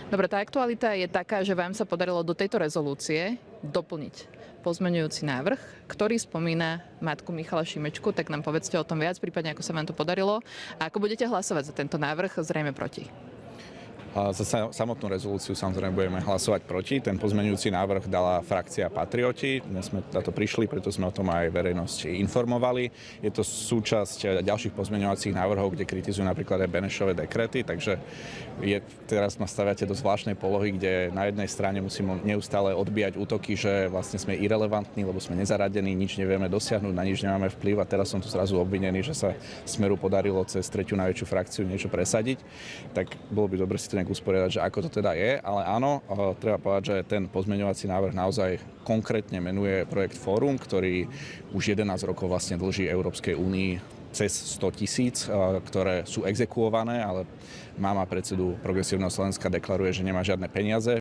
Dobre, tá aktualita je taká, že vám sa podarilo do tejto rezolúcie doplniť pozmeňujúci návrh, ktorý spomína matku Michala Šimečku, tak nám povedzte o tom viac, prípadne ako sa vám to podarilo a ako budete hlasovať za tento návrh, zrejme proti. A za samotnú rezolúciu samozrejme budeme hlasovať proti. Ten pozmeňujúci návrh dala frakcia Patrioti. Dnes sme na to prišli, preto sme o tom aj verejnosť informovali. Je to súčasť ďalších pozmeňovacích návrhov, kde kritizujú napríklad aj Benešové dekrety, takže teraz ma staviate do zvláštnej polohy, kde na jednej strane musím neustále odbíjať útoky, že vlastne sme irelevantní, lebo sme nezaradení, nič nevieme dosiahnuť, na nič nemáme vplyv a teraz som tu zrazu obvinený, že sa Smeru podarilo cez tretiu najväčšiu frakciu niečo presadiť. Tak bolo by dobre si to nejak usporiadať, že ako to teda je, ale áno, treba povedať, že ten pozmeňovací návrh naozaj konkrétne menuje projekt Fórum, ktorý už 11 rokov vlastne dlží Európskej únii cez 100 000, ktoré sú exekuované, ale máma predsedu Progresívneho Slovenska deklaruje, že nemá žiadne peniaze.